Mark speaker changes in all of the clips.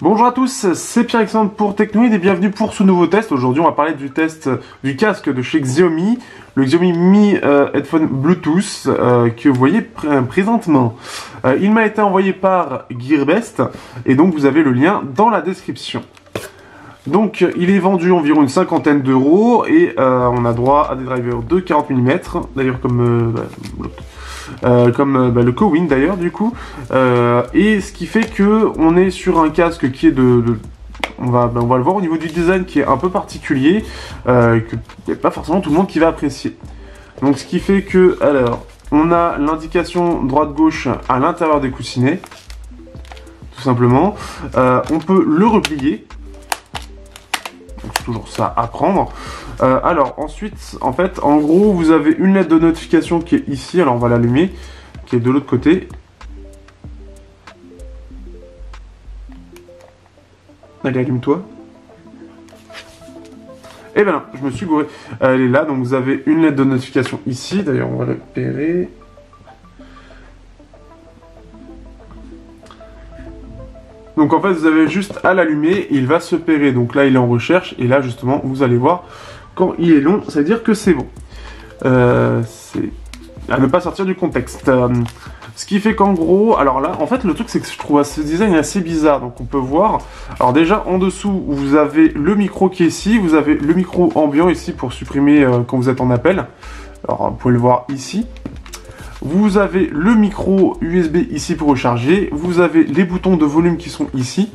Speaker 1: Bonjour à tous, c'est Pierre-Alexandre pour Technoid et bienvenue pour ce nouveau test. Aujourd'hui on va parler du test du casque de chez Xiaomi, le Xiaomi Mi Headphone Bluetooth que vous voyez présentement. Il m'a été envoyé par Gearbest et donc vous avez le lien dans la description. Donc il est vendu environ une cinquantaine d'euros et on a droit à des drivers de 40 mm, d'ailleurs comme le Cowin d'ailleurs du coup, et ce qui fait que on est sur un casque qui est on va le voir au niveau du design qui est un peu particulier, que n'y a pas forcément tout le monde qui va apprécier. Donc ce qui fait que, alors, on a l'indication droite-gauche à l'intérieur des coussinets, tout simplement. On peut le replier. C'est toujours ça à prendre. Alors ensuite, en fait, en gros, vous avez une lettre de notification qui est ici. Alors on va l'allumer, qui est de l'autre côté. Allez, allume-toi. Et ben non, je me suis gouré. Elle est là, donc vous avez une lettre de notification ici. D'ailleurs, on va le repérer. Donc en fait vous avez juste à l'allumer, il va se pairer. Donc là il est en recherche et là justement vous allez voir quand il est long, ça veut dire que c'est bon. C'est à ne pas sortir du contexte. Ce qui fait qu'en gros, alors là en fait le truc c'est que je trouve ce design assez bizarre. Donc on peut voir, alors déjà en dessous vous avez le micro qui est ici, vous avez le micro ambiant ici pour supprimer quand vous êtes en appel. Alors vous pouvez le voir ici. Vous avez le micro USB ici pour recharger, vous avez les boutons de volume qui sont ici,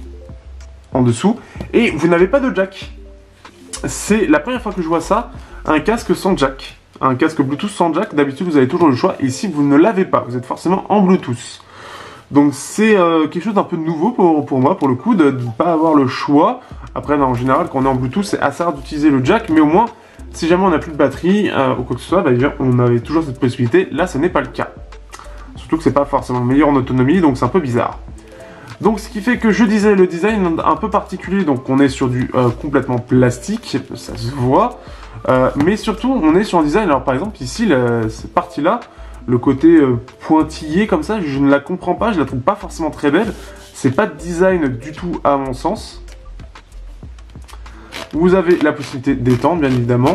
Speaker 1: en dessous, et vous n'avez pas de jack. C'est la première fois que je vois ça, un casque sans jack. Un casque Bluetooth sans jack, d'habitude vous avez toujours le choix, et ici vous ne l'avez pas, vous êtes forcément en Bluetooth. Donc c'est quelque chose d'un peu nouveau pour moi, pour le coup, de ne pas avoir le choix. Après, en général, quand on est en Bluetooth, c'est assez rare d'utiliser le jack, mais au moins, si jamais on n'a plus de batterie ou quoi que ce soit, d'ailleurs, on avait toujours cette possibilité. Là, ce n'est pas le cas. Surtout que c'est pas forcément le meilleur en autonomie, donc c'est un peu bizarre. Donc, ce qui fait que je disais le design un peu particulier. Donc, on est sur du complètement plastique, ça se voit. Mais surtout, on est sur un design. Alors, par exemple, ici, cette partie-là, le côté pointillé comme ça, je ne la comprends pas. Je la trouve pas forcément très belle. C'est pas de design du tout à mon sens. Vous avez la possibilité d'étendre, bien évidemment.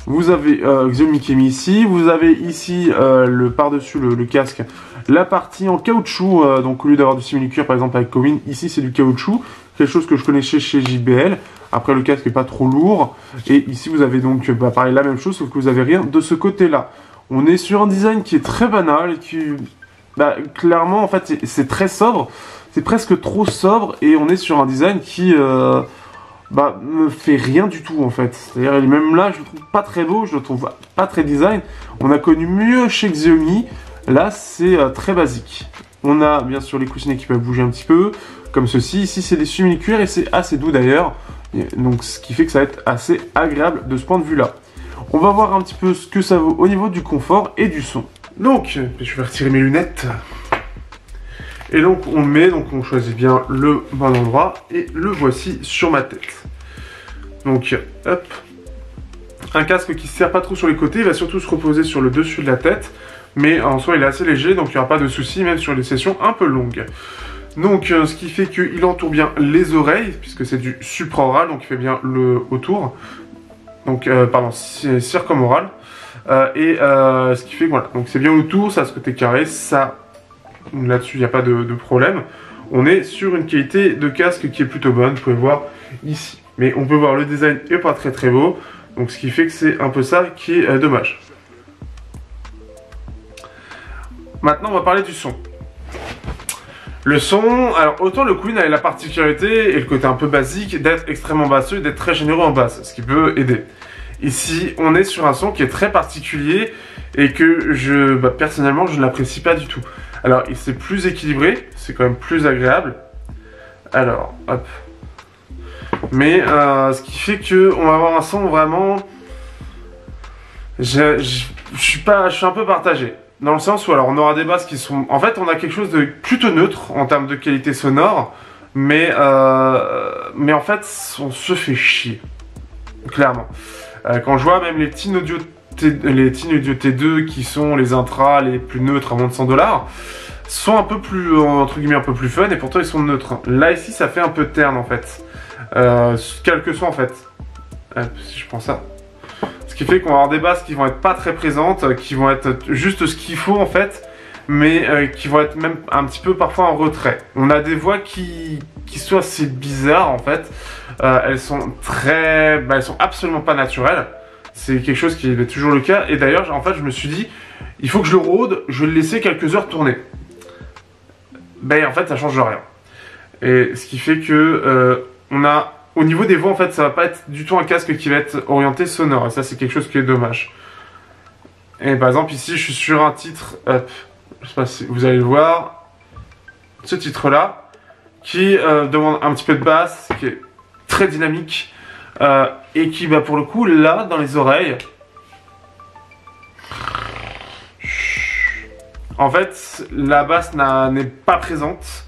Speaker 1: Vous avez Xiaomi qui est mis ici. Vous avez ici le par-dessus le casque, la partie en caoutchouc. Donc au lieu d'avoir du simili-cuir par exemple avec Cowin, ici c'est du caoutchouc. Quelque chose que je connaissais chez JBL. Après le casque n'est pas trop lourd. Et ici vous avez donc pareil la même chose, sauf que vous n'avez rien de ce côté-là. On est sur un design qui est très banal, qui clairement en fait c'est très sobre. C'est presque trop sobre et on est sur un design qui me fait rien du tout en fait. C'est-à-dire même là je le trouve pas très beau, je le trouve pas très design. On a connu mieux chez Xiaomi, là c'est très basique. On a bien sûr les coussinets qui peuvent bouger un petit peu, comme ceci. Ici c'est des simili-cuir et c'est assez doux d'ailleurs. Donc ce qui fait que ça va être assez agréable de ce point de vue là. On va voir un petit peu ce que ça vaut au niveau du confort et du son. Donc je vais retirer mes lunettes. Et donc on le met, donc on choisit bien le bon endroit et le voici sur ma tête. Donc hop, un casque qui ne sert pas trop sur les côtés, il va surtout se reposer sur le dessus de la tête, mais en soi il est assez léger donc il n'y aura pas de souci même sur les sessions un peu longues. Donc ce qui fait qu'il entoure bien les oreilles, puisque c'est du supraoral, donc il fait bien le autour, donc pardon, circumoral, ce qui fait que voilà, donc c'est bien autour, ça a ce côté carré, ça... Là-dessus, il n'y a pas de problème. On est sur une qualité de casque qui est plutôt bonne, vous pouvez voir ici. Mais on peut voir le design n'est pas très très beau, donc ce qui fait que c'est un peu ça qui est dommage. Maintenant, on va parler du son. Le son, alors autant le Cowin avait la particularité et le côté un peu basique d'être extrêmement basseux et d'être très généreux en basse, ce qui peut aider. Ici, on est sur un son qui est très particulier et que personnellement, je ne l'apprécie pas du tout. Alors, c'est plus équilibré, c'est quand même plus agréable. Alors, hop. Mais, ce qui fait qu'on va avoir un son vraiment... Je suis un peu partagé. Dans le sens où, alors, on aura des basses qui sont... En fait, on a quelque chose de plutôt neutre en termes de qualité sonore. Mais en fait, on se fait chier. Clairement. Quand je vois même les Teen Audio T2 qui sont les intras les plus neutres à moins de 100 $, sont un peu plus, entre guillemets, un peu plus fun et pourtant ils sont neutres. Là ici ça fait un peu terne en fait. Quel que soit en fait. Hop, si je prends ça. Ce qui fait qu'on va avoir des basses qui vont être pas très présentes, qui vont être juste ce qu'il faut en fait, mais qui vont être même un petit peu parfois en retrait. On a des voix qui sont assez bizarres en fait. Elles sont elles sont absolument pas naturelles. C'est quelque chose qui est toujours le cas. Et d'ailleurs, en fait, je me suis dit, il faut que je le rôde, je vais le laisser quelques heures tourner. Ben en fait, ça change rien. Et ce qui fait que on a au niveau des voix, en fait, ça va pas être du tout un casque qui va être orienté sonore. Et ça, c'est quelque chose qui est dommage. Et par exemple, ici, je suis sur un titre, hop, je sais pas si vous allez le voir, ce titre-là, qui demande un petit peu de basse, qui est très dynamique, et qui, bah, pour le coup, là, dans les oreilles, en fait, la basse n'est pas présente.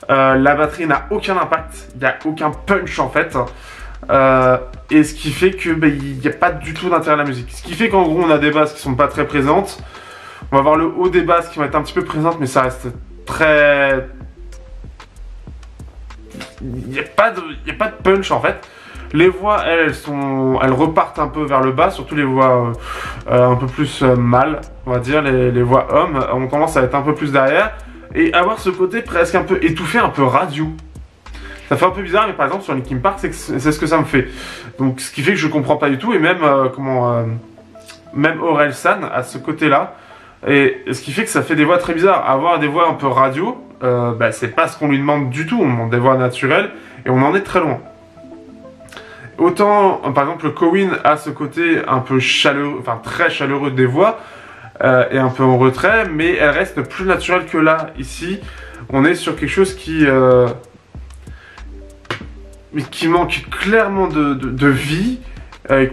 Speaker 1: La batterie n'a aucun impact, il n'y a aucun punch en fait, et ce qui fait que il n'y a pas du tout d'intérêt à la musique. Ce qui fait qu'en gros on a des basses qui sont pas très présentes, on va avoir le haut des basses qui va être un petit peu présente, mais ça reste très... Il n'y a pas de punch en fait. Les voix elles repartent un peu vers le bas, surtout les voix un peu plus mâles, on va dire, les voix hommes ont tendance à être un peu plus derrière. Et avoir ce côté presque un peu étouffé, un peu radio. Ça fait un peu bizarre, mais par exemple sur Linkin Park, c'est ce que ça me fait. Donc ce qui fait que je comprends pas du tout, et même même Orelsan a ce côté-là. Et ce qui fait que ça fait des voix très bizarres. Avoir des voix un peu radio, c'est pas ce qu'on lui demande du tout. On demande des voix naturelles, et on en est très loin. Autant, par exemple, Cohen a ce côté un peu chaleureux, enfin très chaleureux des voix, et un peu en retrait, mais elle reste plus naturelle que là. Ici, on est sur quelque chose qui manque clairement de vie,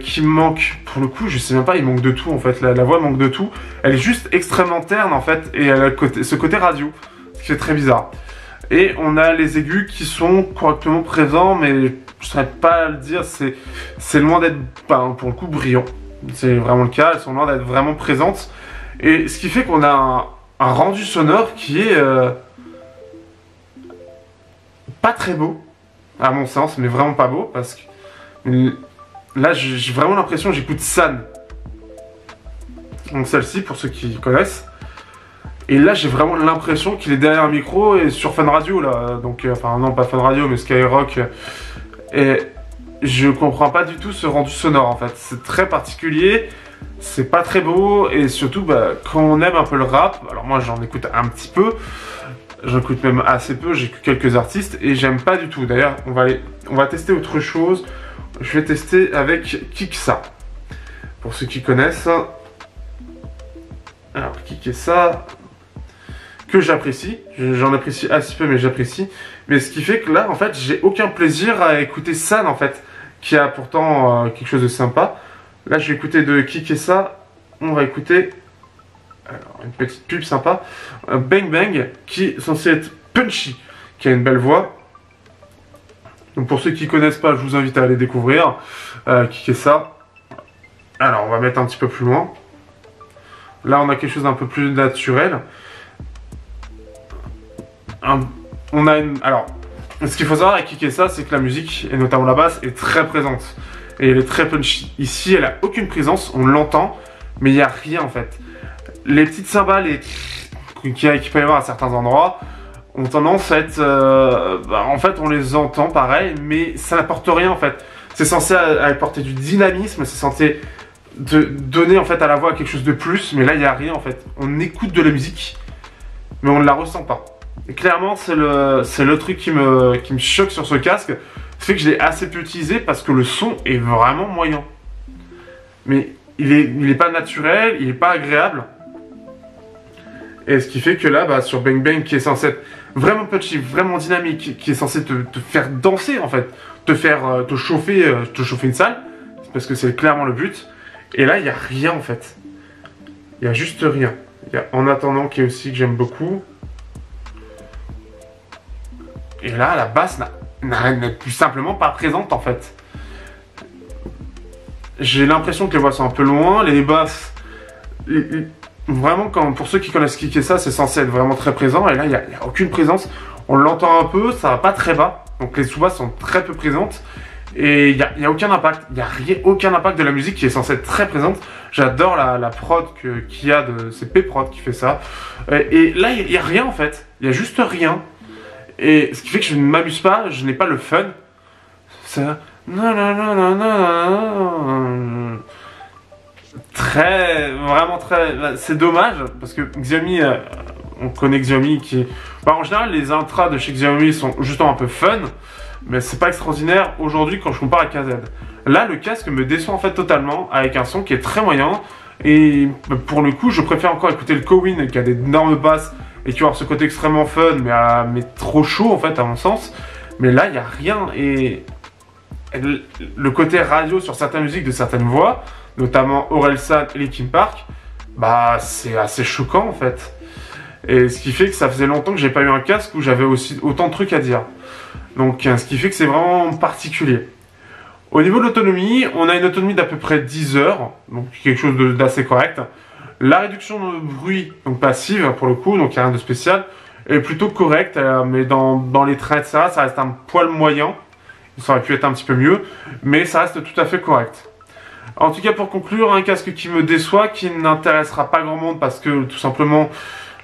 Speaker 1: qui manque, pour le coup, je sais même pas, il manque de tout en fait. La voix manque de tout. Elle est juste extrêmement terne en fait, et elle a ce côté radio, ce qui est très bizarre. Et on a les aigus qui sont correctement présents, mais je ne saurais pas le dire, c'est loin d'être, pour le coup, brillant. C'est vraiment le cas, elles sont loin d'être vraiment présentes. Et ce qui fait qu'on a un rendu sonore qui est pas très beau, à mon sens, mais vraiment pas beau, parce que là j'ai vraiment l'impression que j'écoute San. Donc celle-ci, pour ceux qui connaissent. Et là j'ai vraiment l'impression qu'il est derrière un micro et sur Fun Radio là, donc enfin non pas Fun Radio mais Skyrock. Et je comprends pas du tout ce rendu sonore en fait, c'est très particulier. C'est pas très beau, et surtout quand on aime un peu le rap, alors moi j'en écoute un petit peu, j'en écoute même assez peu, j'écoute quelques artistes et j'aime pas du tout. D'ailleurs on va tester autre chose, je vais tester avec Kiksa. Pour ceux qui connaissent, alors Kiksa, que j'apprécie, j'en apprécie assez peu mais j'apprécie, mais ce qui fait que là en fait j'ai aucun plaisir à écouter San en fait, qui a pourtant quelque chose de sympa. Là, je vais écouter de Kiksa. On va écouter alors, une petite pub sympa. Bang Bang, qui est censé être punchy, qui a une belle voix. Donc pour ceux qui ne connaissent pas, je vous invite à aller découvrir Kiksa. Alors, on va mettre un petit peu plus loin. Là, on a quelque chose d'un peu plus naturel. Alors, ce qu'il faut savoir avec Kiksa, c'est que la musique, et notamment la basse, est très présente. Et elle est très punchy. Ici, elle a aucune présence, on l'entend, mais il n'y a rien en fait. Les petites cymbales qu'il peut y avoir à certains endroits ont tendance à être... en fait, on les entend pareil, mais ça n'apporte rien en fait. C'est censé apporter du dynamisme, c'est censé donner en fait à la voix quelque chose de plus, mais là, il n'y a rien en fait. On écoute de la musique, mais on ne la ressent pas. Et clairement, c'est le truc qui me choque sur ce casque. Ça fait que je l'ai assez peu utilisé parce que le son est vraiment moyen. Mais il est pas naturel, il est pas agréable. Et ce qui fait que là, sur Bang Bang, qui est censé être vraiment punchy, vraiment dynamique, qui est censé te faire danser en fait, te chauffer une salle, parce que c'est clairement le but. Et là, il n'y a rien en fait. Il y a juste rien. Il y a En attendant qui est aussi que j'aime beaucoup. Et là, la basse n'est tout simplement pas présente en fait. J'ai l'impression que les voix sont un peu loin, les basses, vraiment, pour ceux qui connaissent Kik et ça, c'est censé être vraiment très présent. Et là, il n'y a aucune présence. On l'entend un peu, ça va pas très bas. Donc les sous-basses sont très peu présentes. Et il n'y a aucun impact. Il n'y a aucun impact de la musique qui est censée être très présente. J'adore la prod qu'il y a de... C'est P-Prod qui fait ça. Et là, il n'y a rien en fait. Il n'y a juste rien. Et ce qui fait que je ne m'amuse pas, je n'ai pas le fun. Ça... Vraiment très... C'est dommage, parce que Xiaomi, on connaît Xiaomi qui... Bah, en général, les intras de chez Xiaomi sont justement un peu fun, mais c'est pas extraordinaire aujourd'hui quand je compare à KZ. Là, le casque me déçoit en fait totalement, avec un son qui est très moyen, et pour le coup, je préfère encore écouter le Cowin, qui a d'énormes basses, et qui va avoir ce côté extrêmement fun, mais trop chaud en fait, à mon sens. Mais là, il n'y a rien, et... Le côté radio sur certaines musiques de certaines voix, notamment Orelsan et Linkin Park, bah c'est assez choquant en fait. Et ce qui fait que ça faisait longtemps que j'ai pas eu un casque où j'avais aussi autant de trucs à dire. Donc ce qui fait que c'est vraiment particulier. Au niveau de l'autonomie, on a une autonomie d'à peu près 10 heures, donc quelque chose d'assez correct. La réduction de bruit, donc passive pour le coup, donc il n'y a rien de spécial, est plutôt correcte, mais dans les traits, ça reste un poil moyen. Ça aurait pu être un petit peu mieux, mais ça reste tout à fait correct. En tout cas, pour conclure, un casque qui me déçoit, qui n'intéressera pas grand monde parce que tout simplement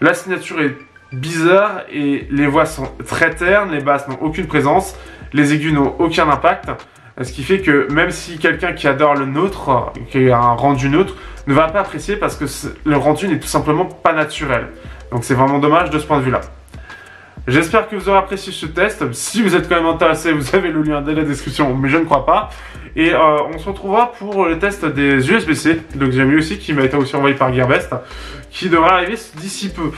Speaker 1: la signature est bizarre et les voix sont très ternes, les basses n'ont aucune présence, les aigus n'ont aucun impact. Ce qui fait que même si quelqu'un qui adore le nôtre, qui a un rendu neutre, ne va pas apprécier parce que le rendu n'est tout simplement pas naturel. Donc c'est vraiment dommage de ce point de vue-là. J'espère que vous aurez apprécié ce test. Si vous êtes quand même intéressé, vous avez le lien dans la description, mais je ne crois pas. Et on se retrouvera pour le test des USB-C de Xiaomi aussi, qui m'a été aussi envoyé par Gearbest, qui devrait arriver d'ici peu.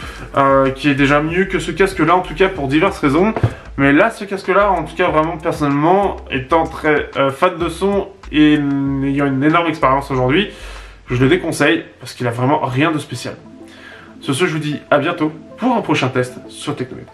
Speaker 1: Qui est déjà mieux que ce casque-là, en tout cas pour diverses raisons. Mais là, ce casque-là, en tout cas vraiment personnellement, étant très fan de son et ayant une énorme expérience aujourd'hui, je le déconseille parce qu'il a vraiment rien de spécial. Sur ce, je vous dis à bientôt pour un prochain test sur Technomètre.